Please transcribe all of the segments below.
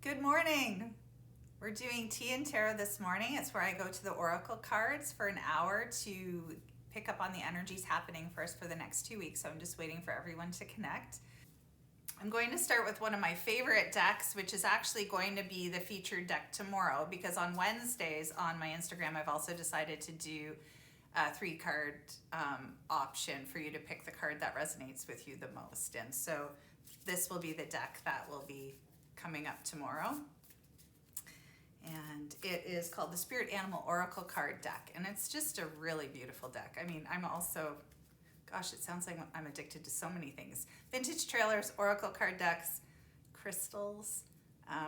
Good morning. We're doing tea and tarot this morning. It's where I go to the oracle cards for an hour to pick up on the energies happening for us for the next 2 weeks. So I'm just waiting for everyone to connect. I'm going to start with one of my favorite decks, which is actually going to be the featured deck tomorrow, because on Wednesdays on my Instagram, I've also decided to do a 3-card option for you to pick the card that resonates with you the most. And so this will be the deck that will be coming up tomorrow. And it is called the Spirit Animal Oracle card deck. And it's just a really beautiful deck. I mean, I'm also, gosh, it sounds like I'm addicted to so many things. Vintage trailers, oracle card decks, crystals. Kind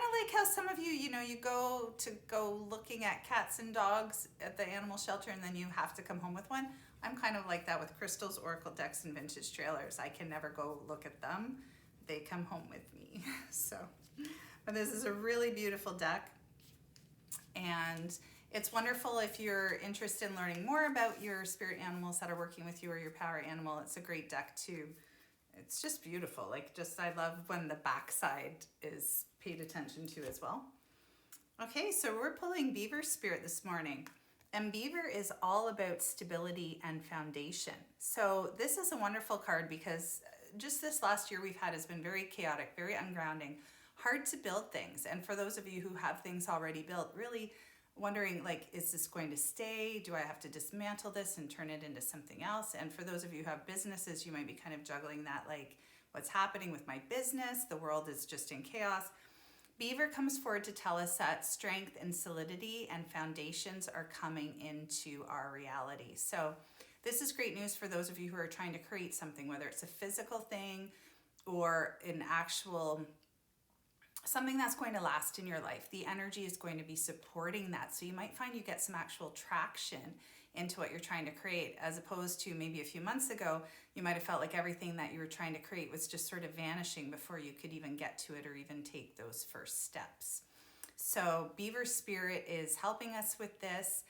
of like how some of you, you go looking at cats and dogs at the animal shelter and then you have to come home with one. I'm kind of like that with crystals, oracle decks, and vintage trailers. I can never go look at them. They come home with me. So, but this is a really beautiful deck. And it's wonderful if you're interested in learning more about your spirit animals that are working with you or your power animal. It's a great deck too. It's just beautiful. I love when the backside is paid attention to as well. Okay, so we're pulling Beaver Spirit this morning. And Beaver is all about stability and foundation. So this is a wonderful card because just this last year we've had has been very chaotic, very ungrounding, hard to build things. And for those of you who have things already built, really wondering, is this going to stay? Do I have to dismantle this and turn it into something else? And for those of you who have businesses, you might be kind of juggling that, what's happening with my business? The world is just in chaos. Beaver comes forward to tell us that strength and solidity and foundations are coming into our reality. So this is great news for those of you who are trying to create something, whether it's a physical thing or an actual something that's going to last in your life. The energy is going to be supporting that. So you might find you get some actual traction into what you're trying to create, as opposed to maybe a few months ago, you might have felt like everything that you were trying to create was just sort of vanishing before you could even get to it or even take those first steps. So Beaver Spirit is helping us with this.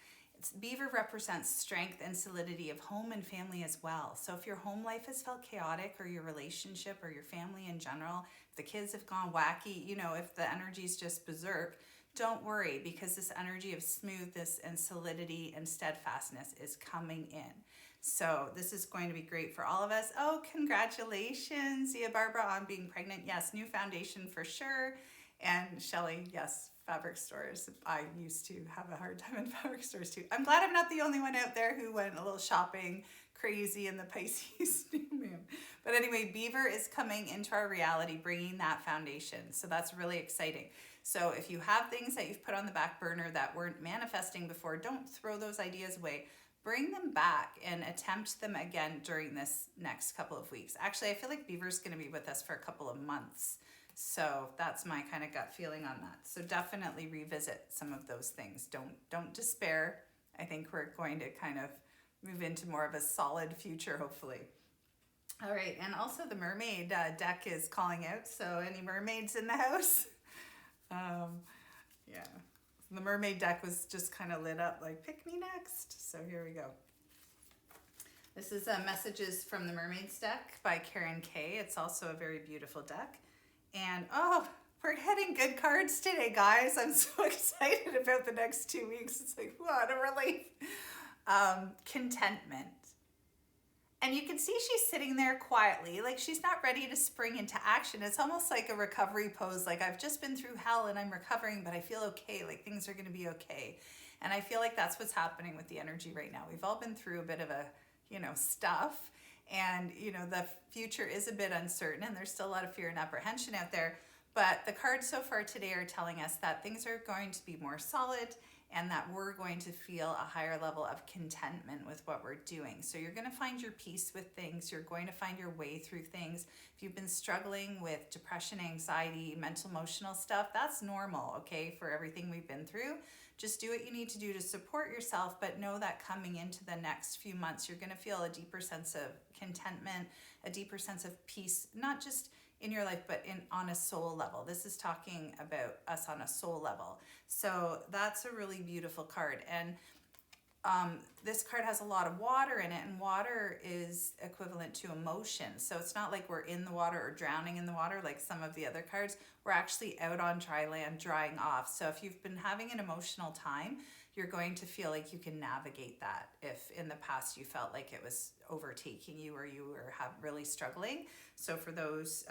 Beaver represents strength and solidity of home and family as well. So if your home life has felt chaotic, or your relationship or your family in general, if the kids have gone wacky, if the energy is just berserk, don't worry, because this energy of smoothness and solidity and steadfastness is coming in. So this is going to be great for all of us. Oh, congratulations, Zia Barbara, on being pregnant. Yes, new foundation for sure. And Shelly, yes, fabric stores. I used to have a hard time in fabric stores too. I'm glad I'm not the only one out there who went a little shopping crazy in the Pisces new moon. But anyway, Beaver is coming into our reality, bringing that foundation. So that's really exciting. So if you have things that you've put on the back burner that weren't manifesting before, don't throw those ideas away. Bring them back and attempt them again during this next couple of weeks. Actually, I feel like Beaver's going to be with us for a couple of months. So that's my kind of gut feeling on that. So definitely revisit some of those things. Don't despair. I think we're going to kind of move into more of a solid future, hopefully. All right, and also the mermaid deck is calling out. So any mermaids in the house? Yeah, the mermaid deck was just kind of lit up like, pick me next. So here we go. This is Messages from the Mermaids Deck by Karen K. It's also a very beautiful deck. And we're getting good cards today, guys. I'm so excited about the next 2 weeks. It's like, what a relief. Contentment. And you can see she's sitting there quietly, like she's not ready to spring into action. It's almost like a recovery pose, like I've just been through hell and I'm recovering, but I feel okay, like things are going to be okay. And I feel like that's what's happening with the energy right now. We've all been through a bit of a, stuff. And, the future is a bit uncertain and there's still a lot of fear and apprehension out there. But the cards so far today are telling us that things are going to be more solid and that we're going to feel a higher level of contentment with what we're doing. So you're going to find your peace with things. You're going to find your way through things. If you've been struggling with depression, anxiety, mental, emotional stuff, that's normal, okay, for everything we've been through. Just do what you need to do to support yourself, but know that coming into the next few months, you're going to feel a deeper sense of contentment, a deeper sense of peace, not just in your life, but on a soul level. This is talking about us on a soul level. So that's a really beautiful card. And this card has a lot of water in it, and water is equivalent to emotion. So it's not like we're in the water or drowning in the water like some of the other cards. We're actually out on dry land, drying off. So if you've been having an emotional time, you're going to feel like you can navigate that. If in the past you felt like it was overtaking you or you were really struggling. So for those,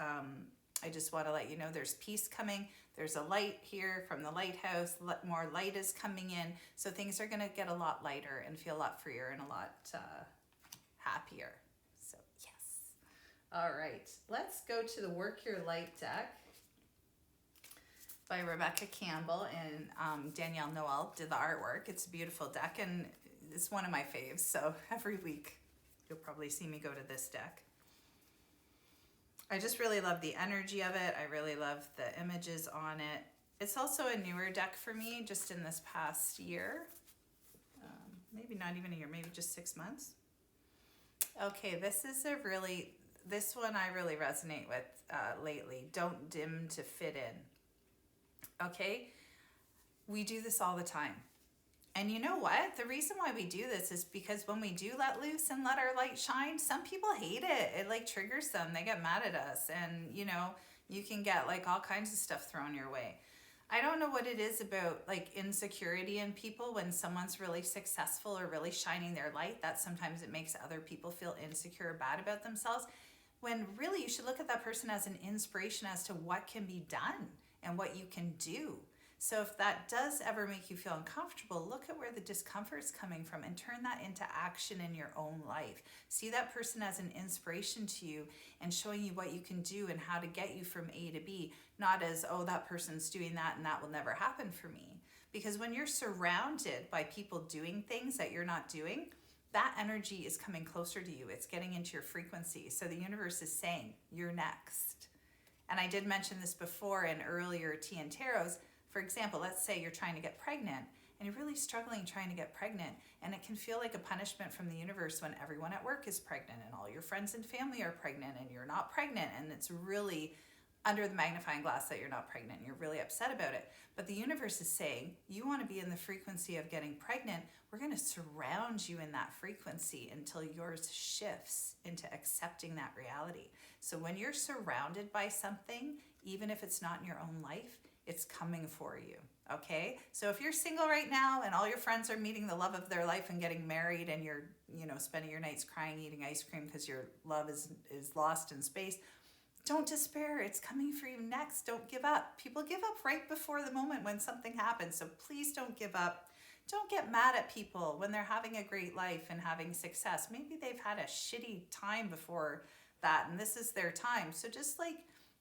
I just want to let you know there's peace coming. There's a light here from the lighthouse. More light is coming in. So things are going to get a lot lighter and feel a lot freer and a lot happier. So yes. All right. Let's go to the Work Your Light deck by Rebecca Campbell, and Danielle Noel did the artwork. It's a beautiful deck, and it's one of my faves. So every week you'll probably see me go to this deck. I just really love the energy of it. I really love the images on it. It's also a newer deck for me, just in this past year. Maybe not even a year, maybe just 6 months. Okay, this one I really resonate with lately. Don't dim to fit in. Okay, we do this all the time. And you know what? The reason why we do this is because when we do let loose and let our light shine, some people hate it. It like triggers them. They get mad at us. And you know, you can get like all kinds of stuff thrown your way. I don't know what it is about like insecurity in people when someone's really successful or really shining their light, that sometimes it makes other people feel insecure or bad about themselves. When really you should look at that person as an inspiration as to what can be done and what you can do. So if that does ever make you feel uncomfortable, look at where the discomfort's coming from and turn that into action in your own life. See that person as an inspiration to you and showing you what you can do and how to get you from A to B, not as, oh, that person's doing that and that will never happen for me. Because when you're surrounded by people doing things that you're not doing, that energy is coming closer to you. It's getting into your frequency. So the universe is saying, you're next. And I did mention this before in earlier tea and tarots. For example, let's say you're trying to get pregnant and you're really struggling trying to get pregnant, and it can feel like a punishment from the universe when everyone at work is pregnant and all your friends and family are pregnant and you're not pregnant, and it's really under the magnifying glass that you're not pregnant and you're really upset about it. But the universe is saying, you want to be in the frequency of getting pregnant, we're going to surround you in that frequency until yours shifts into accepting that reality. So when you're surrounded by something, even if it's not in your own life, it's coming for you, okay? So if you're single right now and all your friends are meeting the love of their life and getting married, and you're, spending your nights crying, eating ice cream because your love is lost in space, don't despair. It's coming for you next. Don't give up. People give up right before the moment when something happens. So please don't give up. Don't get mad at people when they're having a great life and having success. Maybe they've had a shitty time before that and this is their time. So just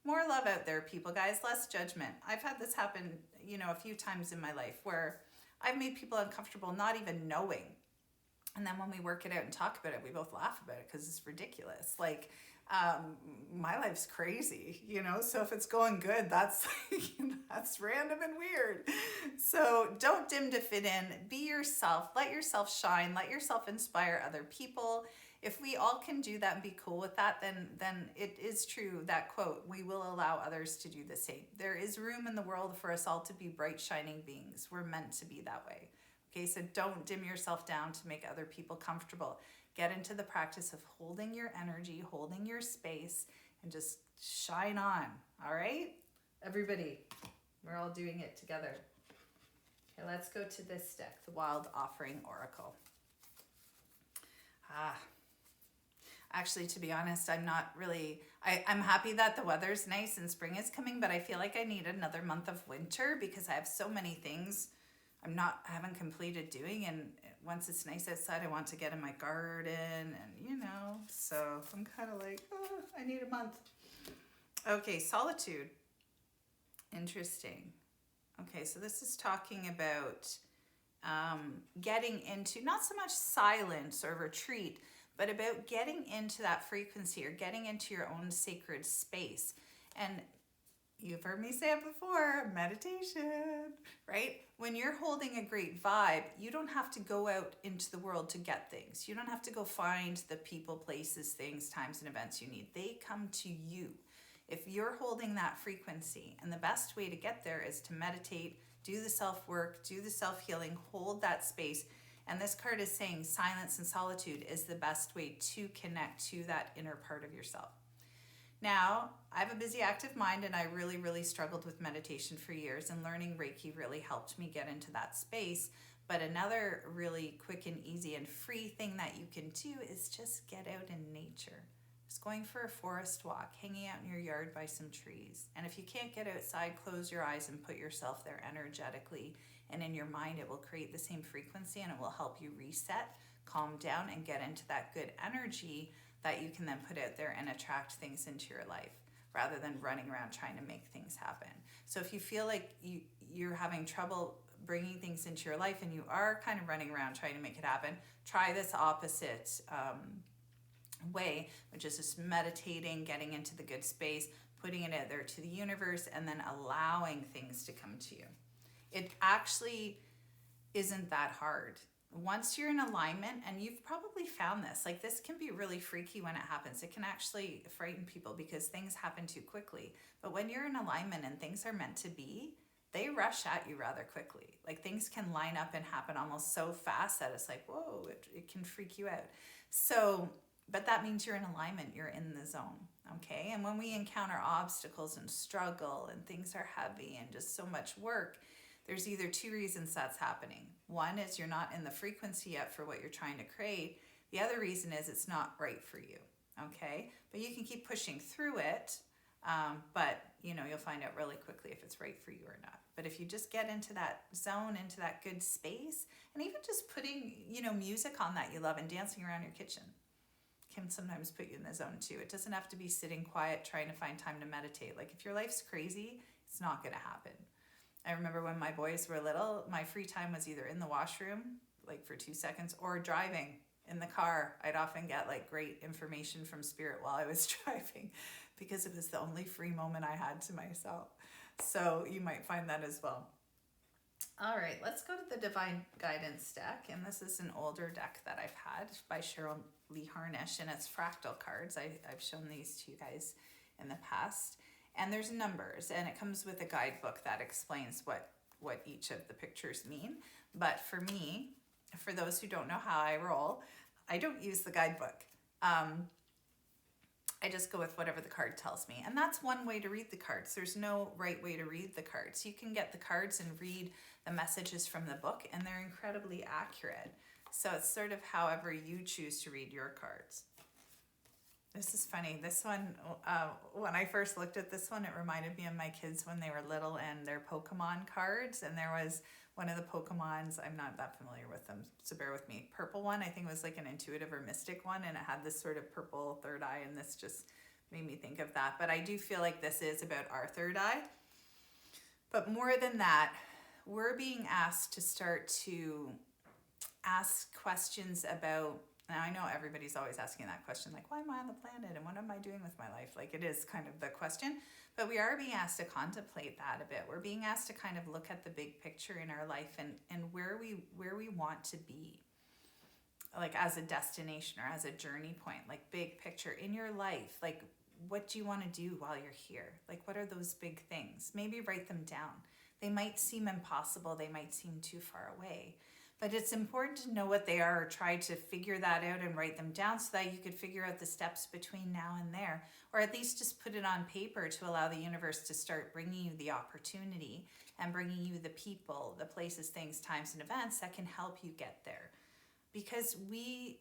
more love out there, people, guys, less judgment. I've had this happen, a few times in my life where I've made people uncomfortable not even knowing. And then when we work it out and talk about it, we both laugh about it because it's ridiculous. My life's crazy, so if it's going good, that's that's random and weird. So don't dim to fit in. Be yourself. Let yourself shine. Let yourself inspire other people. If we all can do that and be cool with that, then it is true, that quote, we will allow others to do the same. There is room in the world for us all to be bright, shining beings. We're meant to be that way. Okay, so don't dim yourself down to make other people comfortable. Get into the practice of holding your energy, holding your space, and just shine on, all right? Everybody, we're all doing it together. Okay, let's go to this deck, the Wild Offering Oracle. Actually, to be honest, I'm not really, I'm happy that the weather's nice and spring is coming, but I feel like I need another month of winter because I have so many things I haven't completed doing, and once it's nice outside, I want to get in my garden and, so I'm kind of like, I need a month. Okay, Solitude. Interesting. Okay, so this is talking about getting into, not so much silence or retreat, but about getting into that frequency or getting into your own sacred space. And you've heard me say it before, meditation, right? When you're holding a great vibe, you don't have to go out into the world to get things. You don't have to go find the people, places, things, times, and events you need. They come to you. If you're holding that frequency, and the best way to get there is to meditate, do the self-work, do the self-healing, hold that space, And this card is saying silence and solitude is the best way to connect to that inner part of yourself. Now, I have a busy, active mind, and I really, really struggled with meditation for years, and learning Reiki really helped me get into that space. But another really quick and easy and free thing that you can do is just get out in nature. Just going for a forest walk, hanging out in your yard by some trees. And if you can't get outside, close your eyes and put yourself there energetically. And in your mind, it will create the same frequency, and it will help you reset, calm down, and get into that good energy that you can then put out there and attract things into your life rather than running around trying to make things happen. So if you feel like you're having trouble bringing things into your life and you are kind of running around trying to make it happen, try this opposite way, which is just meditating, getting into the good space, putting it out there to the universe, and then allowing things to come to you. It actually isn't that hard. Once you're in alignment, and you've probably found this, like this can be really freaky when it happens. It can actually frighten people because things happen too quickly. But when you're in alignment and things are meant to be, they rush at you rather quickly. Like things can line up and happen almost so fast that it's like, whoa, it can freak you out. So, but that means you're in alignment, you're in the zone, okay? And when we encounter obstacles and struggle and things are heavy and just so much work, there's either two reasons that's happening. One is you're not in the frequency yet for what you're trying to create. The other reason is it's not right for you, okay? But you can keep pushing through it, but you'll find out really quickly if it's right for you or not. But if you just get into that zone, into that good space, and even just putting, music on that you love and dancing around your kitchen can sometimes put you in the zone too. It doesn't have to be sitting quiet trying to find time to meditate. Like if your life's crazy, it's not going to happen. I remember when my boys were little, my free time was either in the washroom, like for 2 seconds, or driving in the car. I'd often get like great information from Spirit while I was driving because it was the only free moment I had to myself. So you might find that as well. All right, let's go to the Divine Guidance deck. And this is an older deck that I've had by Cheryl Lee Harnish, and it's fractal cards. I've shown these to you guys in the past. And there's numbers, and it comes with a guidebook that explains what each of the pictures mean. But for me, for those who don't know how I roll, I don't use the guidebook. I just go with whatever the card tells me. And that's one way to read the cards. There's no right way to read the cards. You can get the cards and read the messages from the book, and they're incredibly accurate. So it's sort of however you choose to read your cards. This is funny. This one, when I first looked at this one, it reminded me of my kids when they were little and their Pokemon cards. And there was one of the Pokemons, I'm not that familiar with them, so bear with me. Purple one, I think was like an intuitive or mystic one, and it had this sort of purple third eye, and this just made me think of that. But I do feel like this is about our third eye. But more than that, we're being asked to start to ask questions about, now I know everybody's always asking that question, like, why am I on the planet and what am I doing with my life? Like it is kind of the question, but we are being asked to contemplate that a bit. We're being asked to kind of look at the big picture in our life and where we want to be, like as a destination or as a journey point, like big picture in your life. Like what do you want to do while you're here? Like what are those big things? Maybe write them down. They might seem impossible. They might seem too far away. But it's important to know what they are, or try to figure that out and write them down so that you could figure out the steps between now and there, or at least just put it on paper to allow the universe to start bringing you the opportunity and bringing you the people, the places, things, times, and events that can help you get there. Because we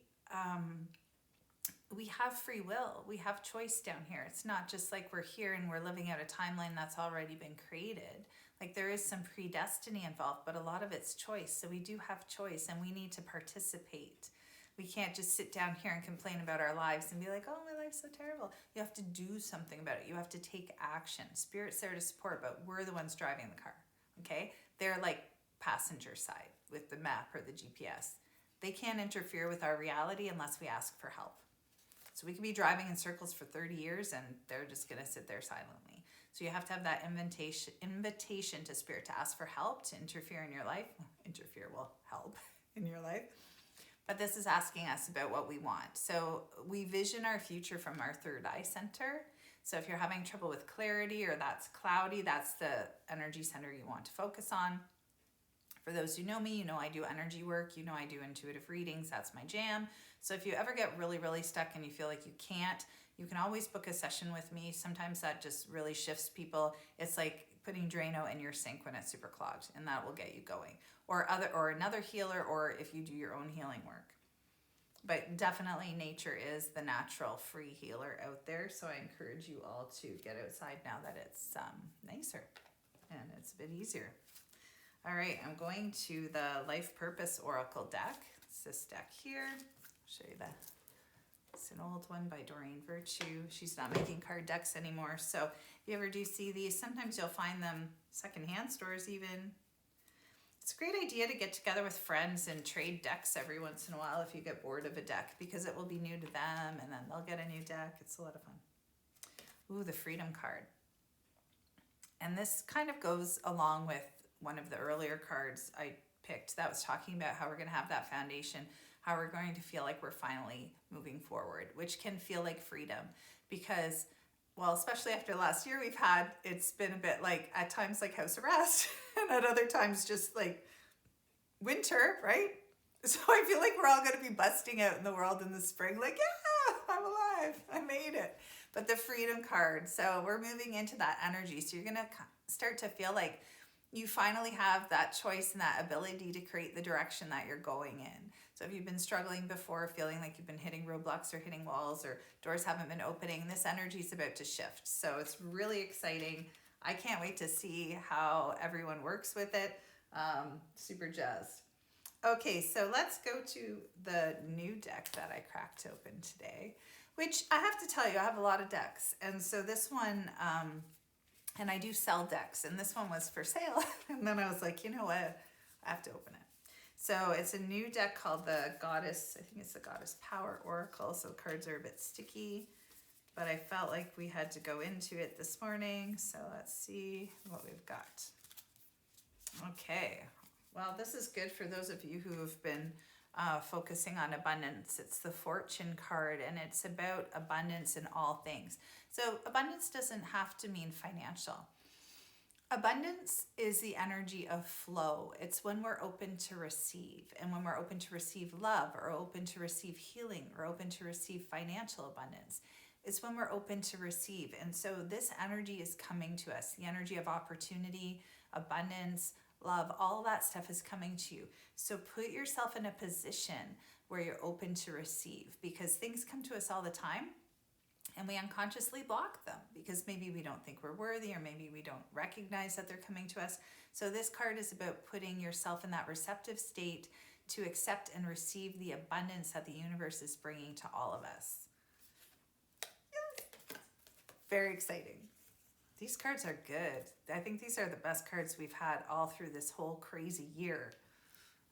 have free will. We have choice down here. It's not just like we're here and we're living out a timeline that's already been created. Like there is some predestiny involved, but a lot of it's choice. So we do have choice and we need to participate. We can't just sit down here and complain about our lives and be like, oh, my life's so terrible. You have to do something about it. You have to take action. Spirit's there to support, but we're the ones driving the car, okay? They're like passenger side with the map or the GPS. They can't interfere with our reality unless we ask for help. So we could be driving in circles for 30 years and they're just going to sit there silently. So you have to have that invitation to Spirit to ask for help, to interfere in your life. Help in your life. But this is asking us about what we want. So we vision our future from our third eye center. So if you're having trouble with clarity or that's cloudy, that's the energy center you want to focus on. For those who know me, you know I do energy work, you know I do intuitive readings, that's my jam. So if you ever get really, really stuck and you feel like you can't, you can always book a session with me. Sometimes that just really shifts people. It's like putting Drano in your sink when it's super clogged, and that will get you going. Or another healer, or if you do your own healing work. But definitely nature is the natural free healer out there. So I encourage you all to get outside now that it's nicer and it's a bit easier. All right, I'm going to the Life Purpose Oracle deck. It's this deck here. I'll show you that. It's an old one by Doreen Virtue. She's not making card decks anymore. So if you ever do see these, sometimes you'll find them secondhand stores even. It's a great idea to get together with friends and trade decks every once in a while if you get bored of a deck, because it will be new to them and then they'll get a new deck. It's a lot of fun. Ooh, the Freedom card. And this kind of goes along with one of the earlier cards I picked that was talking about how we're going to have that foundation, how we're going to feel like we're finally moving forward, which can feel like freedom because, well, especially after last year we've had, it's been a bit like at times like house arrest and at other times just like winter, right? So I feel like we're all going to be busting out in the world in the spring, like, yeah, I'm alive, I made it. But the Freedom card, so we're moving into that energy. So you're going to start to feel like you finally have that choice and that ability to create the direction that you're going in. So if you've been struggling before, feeling like you've been hitting roadblocks or hitting walls or doors haven't been opening, this energy is about to shift. So it's really exciting. I can't wait to see how everyone works with it. Super jazzed. Okay, so let's go to the new deck that I cracked open today, which I have to tell you, I have a lot of decks. And so this one, and I do sell decks, and this one was for sale. And then I was like, you know what? I have to open it. So it's a new deck called the Goddess, I think it's the Goddess Power Oracle. So cards are a bit sticky, but I felt like we had to go into it this morning. So let's see what we've got. Okay. Well, this is good for those of you who have been focusing on abundance. It's the Fortune card, and it's about abundance in all things. So abundance doesn't have to mean financial. Abundance is the energy of flow. It's when we're open to receive, and when we're open to receive love, or open to receive healing, or open to receive financial abundance. It's when we're open to receive. And so this energy is coming to us. The energy of opportunity, abundance, love, all that stuff is coming to you. So put yourself in a position where you're open to receive, because things come to us all the time and we unconsciously block them because maybe we don't think we're worthy, or maybe we don't recognize that they're coming to us. So this card is about putting yourself in that receptive state to accept and receive the abundance that the universe is bringing to all of us. Yes. Very exciting. These cards are good. I think these are the best cards we've had all through this whole crazy year.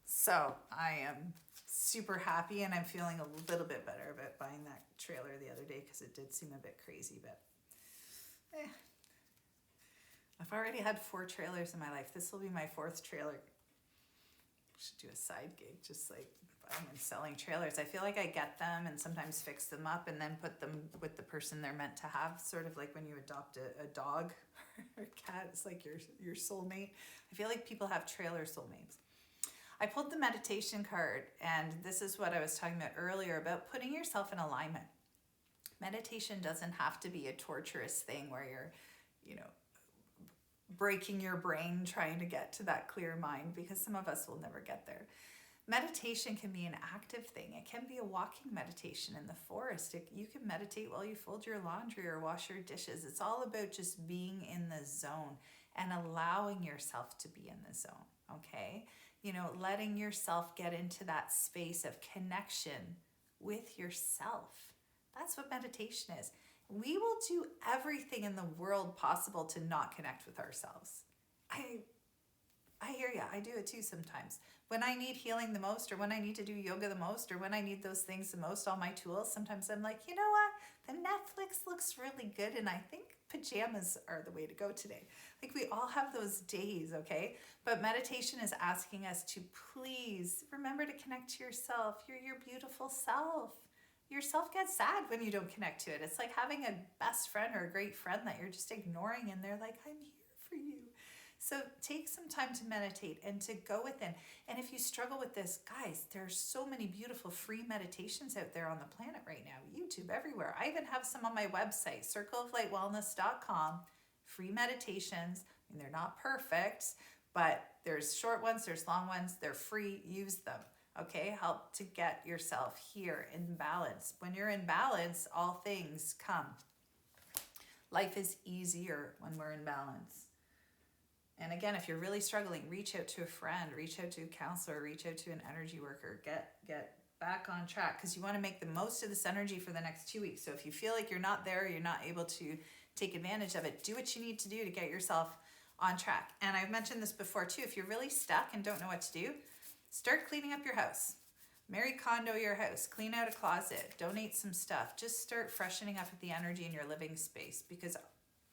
So I am super happy, and I'm feeling a little bit better about buying that trailer the other day because it did seem a bit crazy, but I've already had 4 trailers in my life. This will be my 4th trailer. I should do a side gig, just like buying and selling trailers. I feel like I get them and sometimes fix them up and then put them with the person they're meant to have, sort of like when you adopt a dog or a cat. It's like your soulmate. I feel like people have trailer soulmates. I pulled the meditation card, and this is what I was talking about earlier about putting yourself in alignment. Meditation doesn't have to be a torturous thing where you're, breaking your brain trying to get to that clear mind, because some of us will never get there. Meditation can be an active thing. It can be a walking meditation in the forest. You can meditate while you fold your laundry or wash your dishes. It's all about just being in the zone and allowing yourself to be in the zone, okay? Letting yourself get into that space of connection with yourself. That's what meditation is. We will do everything in the world possible to not connect with ourselves. I hear you. I do it too sometimes. When I need healing the most, or when I need to do yoga the most, or when I need those things the most, all my tools, sometimes I'm like, you know what? The Netflix looks really good, and I think pajamas are the way to go today. Like, we all have those days, okay? But meditation is asking us to please remember to connect to yourself. You're your beautiful self. Yourself gets sad when you don't connect to it. It's like having a best friend or a great friend that you're just ignoring, and they're like, I'm here for you. So take some time to meditate and to go within. And if you struggle with this, guys, there's so many beautiful free meditations out there on the planet right now. YouTube, everywhere. I even have some on my website, circleoflightwellness.com. Free meditations. I mean, they're not perfect, but there's short ones, there's long ones. They're free. Use them. Okay? Help to get yourself here in balance. When you're in balance, all things come. Life is easier when we're in balance. And again, if you're really struggling, reach out to a friend, reach out to a counselor, reach out to an energy worker, get back on track, because you want to make the most of this energy for the next 2 weeks. So if you feel like you're not there, you're not able to take advantage of it, do what you need to do to get yourself on track. And I've mentioned this before too, if you're really stuck and don't know what to do, start cleaning up your house. Mary Kondo your house, clean out a closet, donate some stuff. Just start freshening up the energy in your living space, because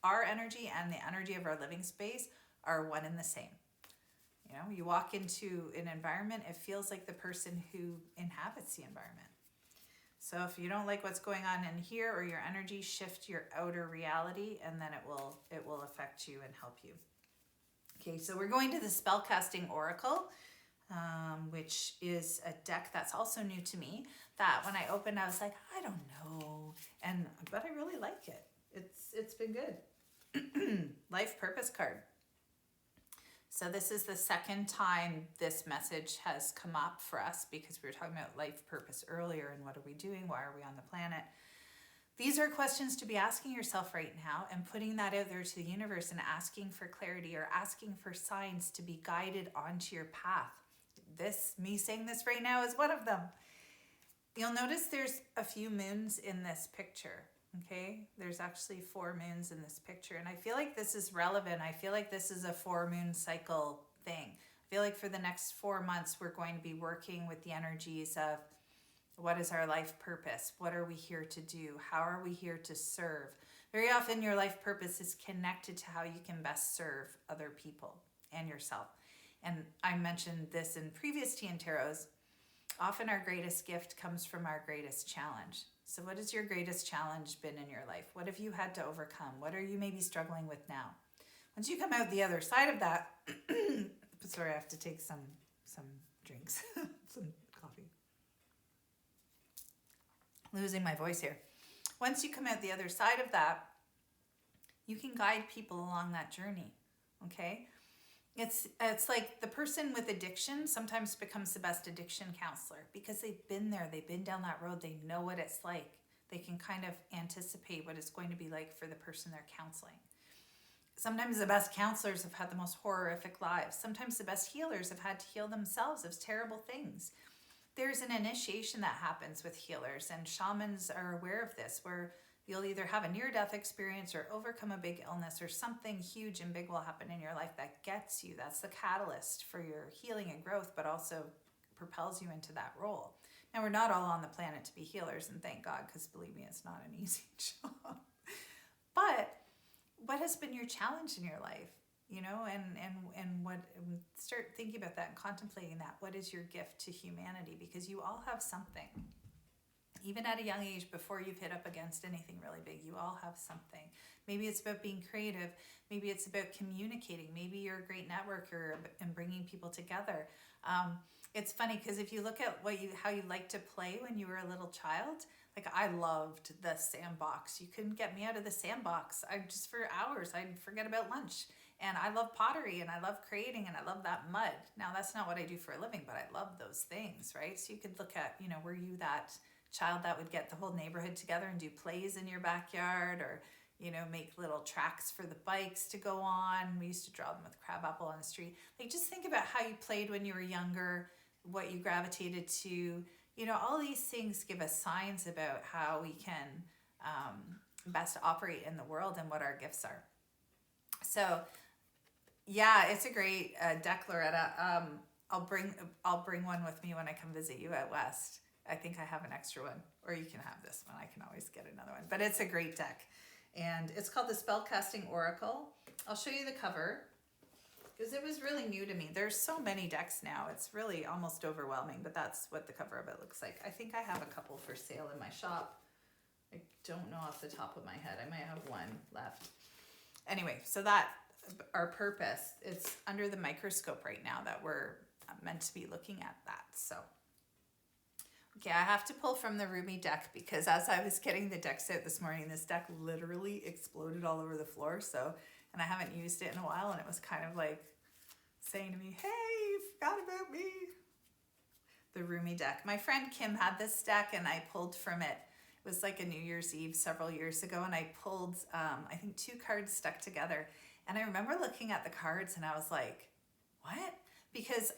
our energy and the energy of our living space are one and the same. You know, you walk into an environment, it feels like the person who inhabits the environment. So if you don't like what's going on in here or your energy, shift your outer reality, and then it will affect you and help you. Okay, so we're going to the Spellcasting Oracle, which is a deck that's also new to me, that when I opened, I was like, I don't know, but I really like it. It's been good. Life Purpose card. So this is the second time this message has come up for us, because we were talking about life purpose earlier and what are we doing? Why are we on the planet? These are questions to be asking yourself right now and putting that out there to the universe and asking for clarity or asking for signs to be guided onto your path. Me saying this right now is one of them. You'll notice there's a few moons in this picture. Okay, there's actually 4 moons in this picture, and I feel like this is relevant. I feel like this is a 4-moon cycle thing. I feel like for the next 4 months, we're going to be working with the energies of what is our life purpose? What are we here to do? How are we here to serve? Very often your life purpose is connected to how you can best serve other people and yourself. And I mentioned this in previous Tea and Tarots. Often our greatest gift comes from our greatest challenge. So what has your greatest challenge been in your life? What have you had to overcome? What are you maybe struggling with now? Once you come out the other side of that, sorry, I have to take some drinks, some coffee. Losing my voice here. Once you come out the other side of that, you can guide people along that journey, okay? It's like the person with addiction sometimes becomes the best addiction counselor, because they've been there, they've been down that road, they know what it's like. They can kind of anticipate what it's going to be like for the person they're counseling. Sometimes the best counselors have had the most horrific lives. Sometimes the best healers have had to heal themselves of terrible things. There's an initiation that happens with healers, and shamans are aware of this, where you'll either have a near-death experience or overcome a big illness, or something huge and big will happen in your life that gets you. That's the catalyst for your healing and growth, but also propels you into that role. Now, we're not all on the planet to be healers, and thank God, because believe me, it's not an easy job. But what has been your challenge in your life? You know, and what, start thinking about that and contemplating that. What is your gift to humanity? Because you all have something. Even at a young age, before you've hit up against anything really big, you all have something. Maybe it's about being creative. Maybe it's about communicating. Maybe you're a great networker and bringing people together. It's funny, because if you look at how you like to play when you were a little child, like I loved the sandbox. You couldn't get me out of the sandbox. For hours, I'd forget about lunch. And I love pottery, and I love creating, and I love that mud. Now, that's not what I do for a living, but I love those things, right? So you could look at, were you that child that would get the whole neighborhood together and do plays in your backyard, or make little tracks for the bikes to go on? We used to draw them with crabapple on the street. Like, just think about how you played when you were younger, what you gravitated to. All these things give us signs about how we can best operate in the world and what our gifts are. So yeah, it's a great deck, Loretta. I'll bring one with me when I come visit you at West. I think I have an extra one, or you can have this one. I can always get another one, but it's a great deck, and it's called the Spellcasting Oracle. I'll show you the cover, because it was really new to me. There's so many decks now. It's really almost overwhelming, but that's what the cover of it looks like. I think I have a couple for sale in my shop. I don't know off the top of my head. I might have one left. Anyway, so that our purpose. It's under the microscope right now that we're meant to be looking at that. So, okay, I have to pull from the Rumi deck because as I was getting the decks out this morning, this deck literally exploded all over the floor. So, and I haven't used it in a while, and it was kind of like saying to me, hey, you forgot about me. The Rumi deck. My friend Kim had this deck and I pulled from it. It was like a New Year's Eve several years ago, and I pulled, I think 2 cards stuck together. And I remember looking at the cards and I was like, what? Because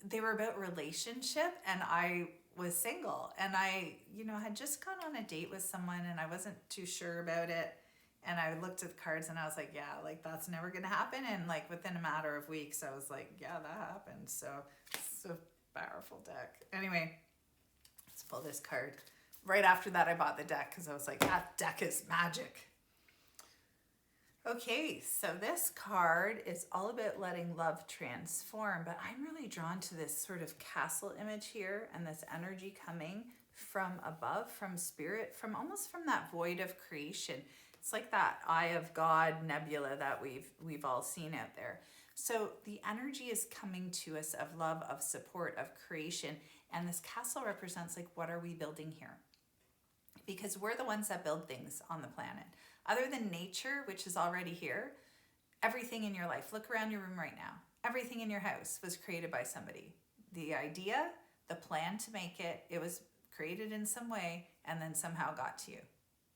they were about relationship, and I was single, and I, had just gone on a date with someone and I wasn't too sure about it. And I looked at the cards and I was like, yeah, like that's never going to happen. And like within a matter of weeks, I was like, yeah, that happened. So it's a powerful deck. Anyway, let's pull this card. Right after that, I bought the deck because I was like, that deck is magic. Okay, so this card is all about letting love transform, but I'm really drawn to this sort of castle image here and this energy coming from above, from spirit, from almost from that void of creation. It's like that Eye of God nebula that we've all seen out there. So the energy is coming to us of love, of support, of creation, and this castle represents like, what are we building here? Because we're the ones that build things on the planet. Other than nature, which is already here, everything in your life, look around your room right now. Everything in your house was created by somebody. The idea, the plan to make it, it was created in some way and then somehow got to you.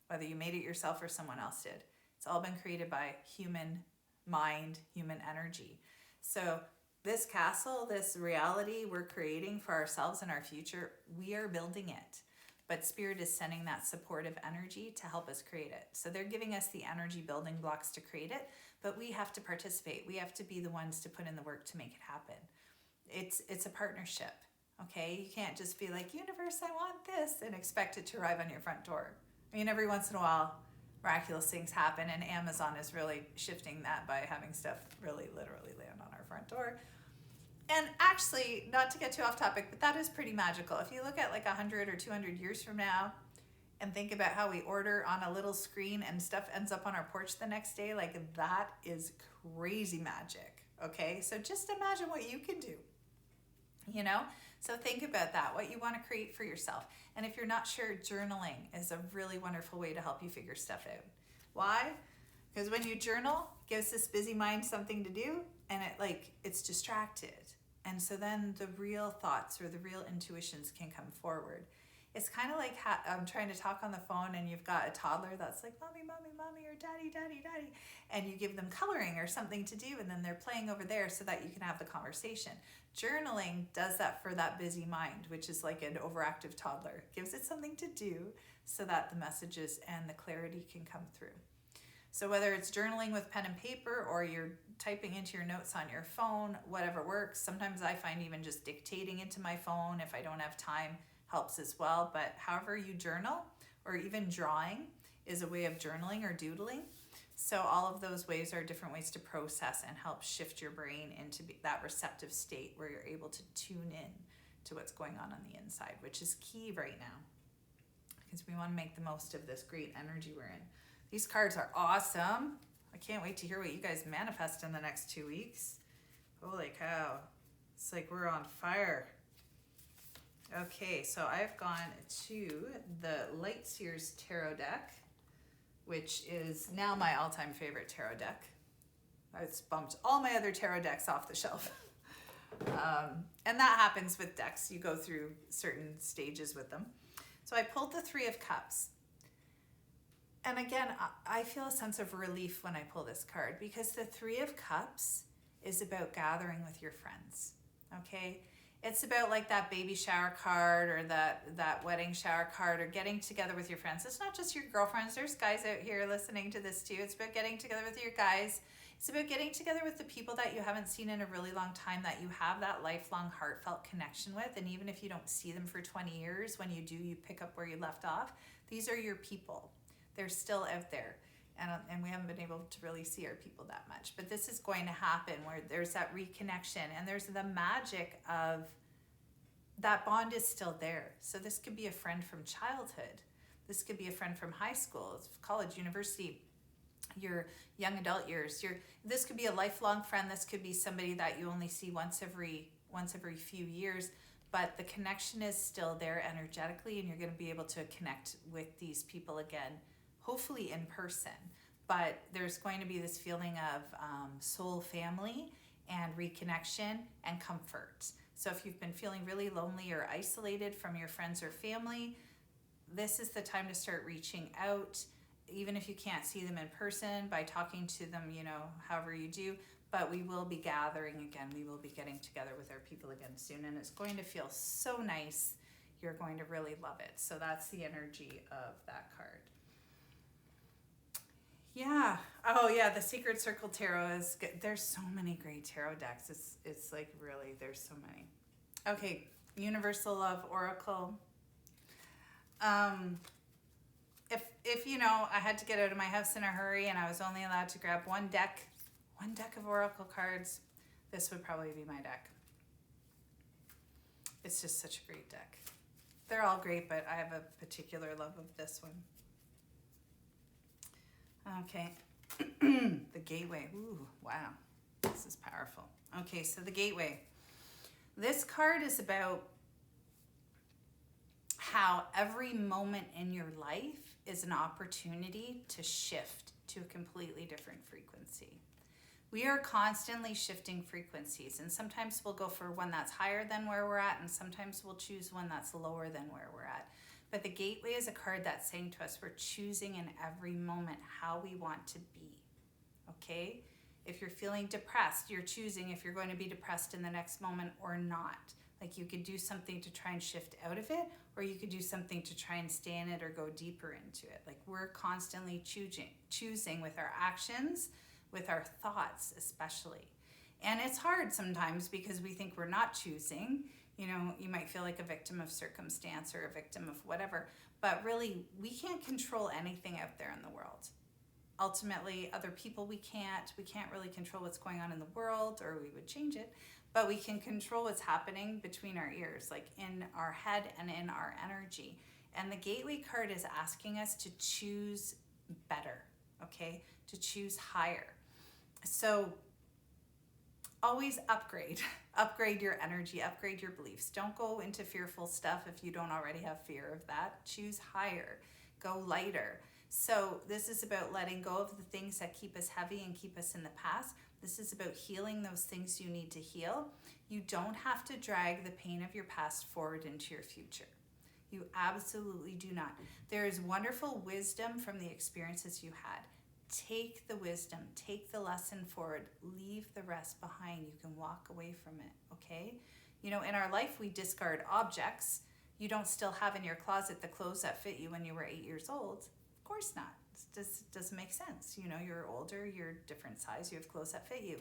Whether you made it yourself or someone else did. It's all been created by human mind, human energy. So this castle, this reality we're creating for ourselves and our future, we are building it. But Spirit is sending that supportive energy to help us create it. So they're giving us the energy building blocks to create it, but we have to participate. We have to be the ones to put in the work to make it happen. It's a partnership, okay? You can't just be like, universe, I want this, and expect it to arrive on your front door. I mean, every once in a while, miraculous things happen, and Amazon is really shifting that by having stuff really literally land on our front door. And actually, not to get too off topic, but that is pretty magical. If you look at like 100 or 200 years from now and think about how we order on a little screen and stuff ends up on our porch the next day, like that is crazy magic, okay? So just imagine what you can do, So think about that, what you want to create for yourself. And if you're not sure, journaling is a really wonderful way to help you figure stuff out. Why? Because when you journal, it gives this busy mind something to do, and it's distracted. And so then the real thoughts or the real intuitions can come forward. It's kind of like I'm trying to talk on the phone and you've got a toddler that's like, mommy, mommy, mommy, or daddy, daddy, daddy. And you give them coloring or something to do, and then they're playing over there so that you can have the conversation. Journaling does that for that busy mind, which is like an overactive toddler. Gives it something to do so that the messages and the clarity can come through. So whether it's journaling with pen and paper or you're typing into your notes on your phone, whatever works. Sometimes I find even just dictating into my phone if I don't have time helps as well. But however you journal, or even drawing is a way of journaling or doodling. So all of those ways are different ways to process and help shift your brain into that receptive state where you're able to tune in to what's going on the inside, which is key right now because we want to make the most of this great energy we're in. These cards are awesome. I can't wait to hear what you guys manifest in the next 2 weeks. Holy cow. It's like we're on fire. Okay, so I've gone to the Sears tarot deck, which is now my all-time favorite tarot deck. It's bumped all my other tarot decks off the shelf. And that happens with decks. You go through certain stages with them. So I pulled the 3 of Cups. And again, I feel a sense of relief when I pull this card because the 3 of Cups is about gathering with your friends, okay? It's about like that baby shower card or that wedding shower card or getting together with your friends. It's not just your girlfriends. There's guys out here listening to this too. It's about getting together with your guys. It's about getting together with the people that you haven't seen in a really long time, that you have that lifelong heartfelt connection with. And even if you don't see them for 20 years, when you do, you pick up where you left off. These are your people. They're still out there. And we haven't been able to really see our people that much. But this is going to happen where there's that reconnection and there's the magic of that bond is still there. So this could be a friend from childhood. This could be a friend from high school, college, university. your young adult years. This could be a lifelong friend. This could be somebody that you only see once every few years, but the connection is still there energetically, and you're going to be able to connect with these people again, hopefully in person. But there's going to be this feeling of soul family and reconnection and comfort. So if you've been feeling really lonely or isolated from your friends or family, this is the time to start reaching out, even if you can't see them in person, by talking to them, however you do. But we will be gathering again. We will be getting together with our people again soon, and it's going to feel so nice. You're going to really love it. So that's the energy of that card. Yeah. Oh, yeah. The Secret Circle Tarot is good. There's so many great tarot decks. It's like really, there's so many. Okay. Universal Love Oracle. If I had to get out of my house in a hurry and I was only allowed to grab one deck of Oracle cards, this would probably be my deck. It's just such a great deck. They're all great, but I have a particular love of this one. Okay. The Gateway. Ooh, wow. This is powerful. Okay, so the Gateway. This card is about how every moment in your life is an opportunity to shift to a completely different frequency. We are constantly shifting frequencies, and sometimes we'll go for one that's higher than where we're at, and sometimes we'll choose one that's lower than where we're at. But the Gateway is a card that's saying to us, we're choosing in every moment how we want to be, okay? If you're feeling depressed, you're choosing if you're going to be depressed in the next moment or not. Like, you could do something to try and shift out of it, or you could do something to try and stay in it or go deeper into it. Like, we're constantly choosing with our actions, with our thoughts especially. And it's hard sometimes because we think we're not choosing. You might feel like a victim of circumstance or a victim of whatever, but really we can't control anything out there in the world. Ultimately, other people we can't really control what's going on in the world, or we would change it, but we can control what's happening between our ears, like in our head and in our energy. And the Gateway card is asking us to choose better, okay? To choose higher. So always upgrade your energy, upgrade your beliefs. Don't go into fearful stuff if you don't already have fear of that. Choose higher, go lighter. So this is about letting go of the things that keep us heavy and keep us in the past. This is about healing those things you need to heal. You don't have to drag the pain of your past forward into your future. You absolutely do not. There is wonderful wisdom from the experiences you had. Take the wisdom, take the lesson forward, leave the rest behind. You can walk away from it, okay? In our life, we discard objects. You don't still have in your closet the clothes that fit you when you were 8 years old. Of course not. It doesn't make sense. You're older, you're different size, you have clothes that fit you.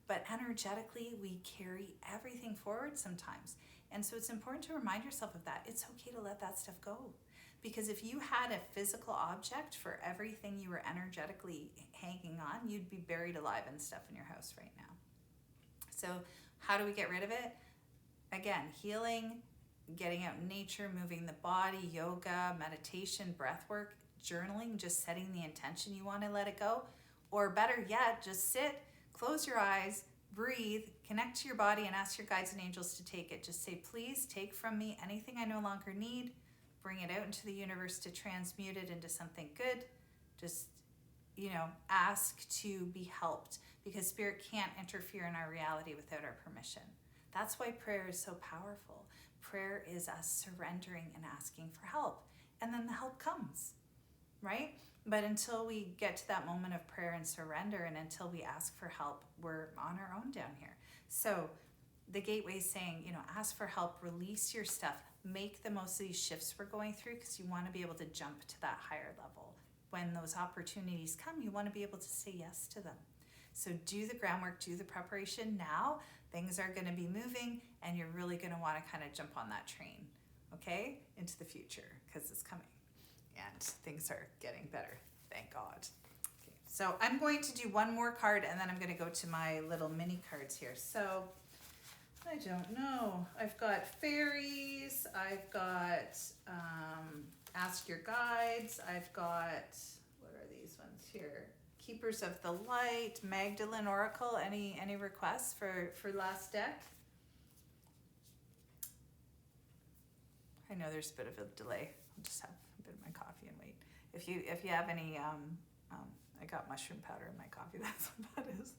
But energetically, we carry everything forward sometimes. And so it's important to remind yourself of that. It's okay to let that stuff go. Because if you had a physical object for everything you were energetically hanging on, you'd be buried alive in stuff in your house right now. So how do we get rid of it? Again, healing, getting out in nature, moving the body, yoga, meditation, breath work, journaling, just setting the intention you want to let it go. Or better yet, just sit, close your eyes, breathe, connect to your body, and ask your guides and angels to take it. Just say, please take from me anything I no longer need. Bring it out into the universe to transmute it into something good. Just, ask to be helped, because spirit can't interfere in our reality without our permission. That's why prayer is so powerful. Prayer is us surrendering and asking for help. And then the help comes, right? But until we get to that moment of prayer and surrender, and until we ask for help, we're on our own down here. So the Gateway is saying, ask for help, release your stuff, make the most of these shifts we're going through, because you want to be able to jump to that higher level. When those opportunities come, you want to be able to say yes to them. So do the groundwork, do the preparation now. Things are going to be moving, and you're really going to want to kind of jump on that train, okay, into the future, because it's coming. And things are getting better, thank God. Okay, so I'm going to do one more card, and then I'm going to go to my little mini cards here. So I don't know. I've got fairies. I've got ask your guides. I've got, what are these ones here? Keepers of the Light, Magdalen Oracle. Any requests for last deck? I know there's a bit of a delay. I'll just have a bit of my coffee and wait. If you have any, I got mushroom powder in my coffee. That's what that is.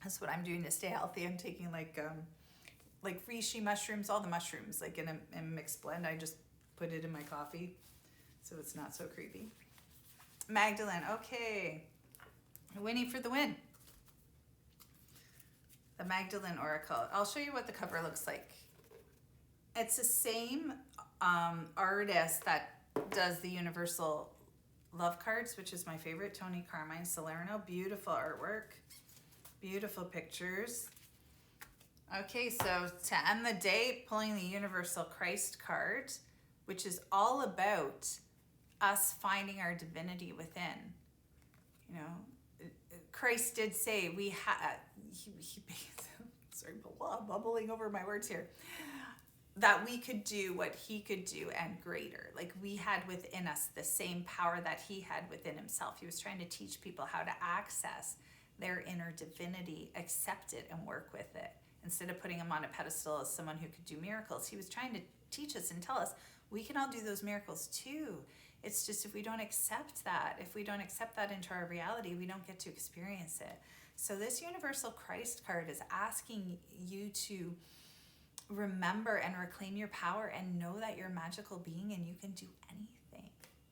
That's what I'm doing to stay healthy. I'm taking like reishi mushrooms, all the mushrooms, like in a mixed blend. I just put it in my coffee, so it's not so creepy. Magdalene, okay. Winnie for the win. The Magdalen Oracle. I'll show you what the cover looks like. It's the same artist that does the Universal Love cards, which is my favorite, Tony Carmine Salerno. Beautiful artwork, beautiful pictures. Okay, so to end the day, pulling the Universal Christ card, which is all about us finding our divinity within. You know, Christ did say we had, sorry, bubbling over my words here, that we could do what he could do and greater. Like we had within us the same power that he had within himself. He was trying to teach people how to access their inner divinity, accept it, and work with it. Instead of putting him on a pedestal as someone who could do miracles, he was trying to teach us and tell us we can all do those miracles too. It's just if we don't accept that, into our reality, we don't get to experience it. So this Universal Christ card is asking you to remember and reclaim your power and know that you're a magical being and you can do anything.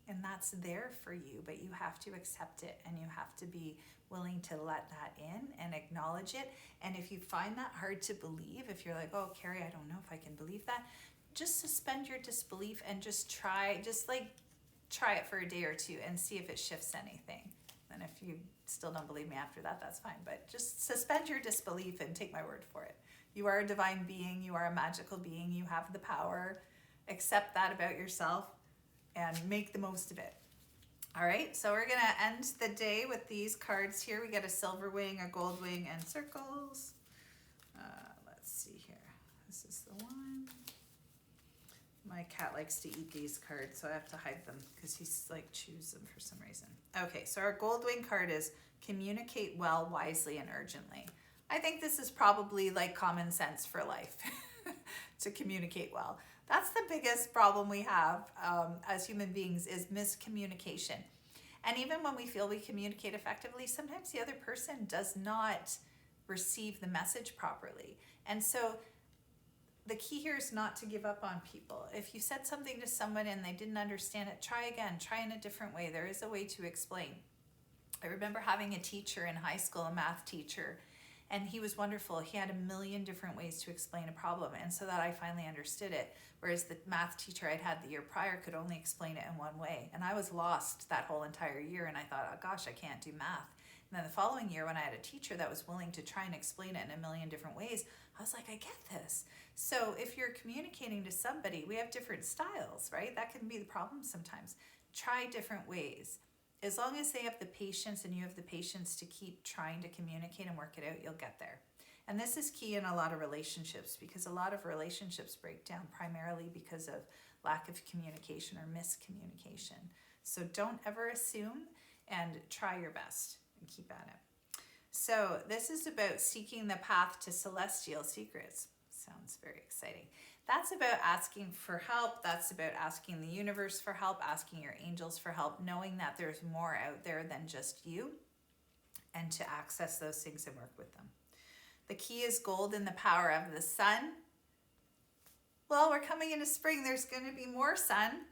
And that's there for you, but you have to accept it and you have to be willing to let that in and acknowledge it. And if you find that hard to believe, if you're like, oh, Kerri, I don't know if I can believe that, just suspend your disbelief and just try it for a day or two and see if it shifts anything. And if you still don't believe me after that, that's fine. But just suspend your disbelief and take my word for it. You are a divine being. You are a magical being. You have the power. Accept that about yourself and make the most of it. All right, so we're going to end the day with these cards here. We get a silver wing, a gold wing, and circles. Let's see here. This is the one. My cat likes to eat these cards, so I have to hide them because he's like chews them for some reason. Okay, so our gold wing card is communicate well, wisely, and urgently. I think this is probably like common sense for life to communicate well. That's the biggest problem we have as human beings is miscommunication. And even when we feel we communicate effectively, sometimes the other person does not receive the message properly. And so the key here is not to give up on people. If you said something to someone and they didn't understand it, try again, try in a different way. There is a way to explain. I remember having a teacher in high school, a math teacher, and he was wonderful. He had a million different ways to explain a problem, and so that I finally understood it. Whereas the math teacher I'd had the year prior could only explain it in one way. And I was lost that whole entire year, and I thought, oh gosh, I can't do math. And then the following year, when I had a teacher that was willing to try and explain it in a million different ways, I was like, I get this. So if you're communicating to somebody, we have different styles, right? That can be the problem sometimes. Try different ways. As long as they have the patience and you have the patience to keep trying to communicate and work it out, you'll get there. And this is key in a lot of relationships because a lot of relationships break down primarily because of lack of communication or miscommunication. So don't ever assume and try your best and keep at it. So this is about seeking the path to celestial secrets. Sounds very exciting. That's about asking for help. That's about asking the universe for help, asking your angels for help, knowing that there's more out there than just you, and to access those things and work with them. The key is gold in the power of the sun. Well, we're coming into spring. There's going to be more sun.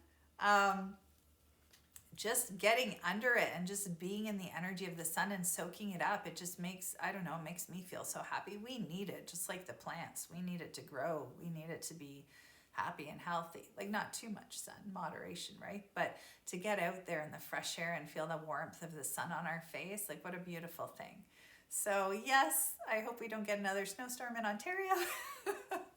Just getting under it and just being in the energy of the sun and soaking it up, it just makes, I don't know, it makes me feel so happy. We need it, just like the plants. We need it to grow. We need it to be happy and healthy. Like not too much sun, moderation, right? But to get out there in the fresh air and feel the warmth of the sun on our face, like what a beautiful thing. So yes, I hope we don't get another snowstorm in Ontario.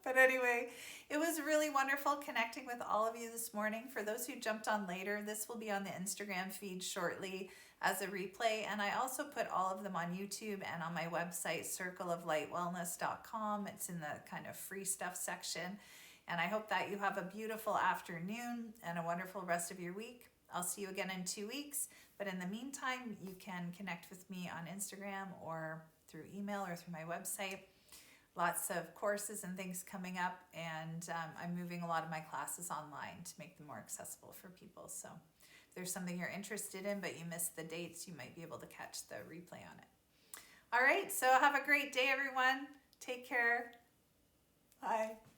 But anyway, it was really wonderful connecting with all of you this morning. For those who jumped on later, this will be on the Instagram feed shortly as a replay. And I also put all of them on YouTube and on my website, circleoflightwellness.com. It's in the kind of free stuff section. And I hope that you have a beautiful afternoon and a wonderful rest of your week. I'll see you again in 2 weeks. But in the meantime, you can connect with me on Instagram or through email or through my website. Lots of courses and things coming up, and I'm moving a lot of my classes online to make them more accessible for people. So if there's something you're interested in but you missed the dates, you might be able to catch the replay on it. All right, so have a great day, everyone. Take care. Bye.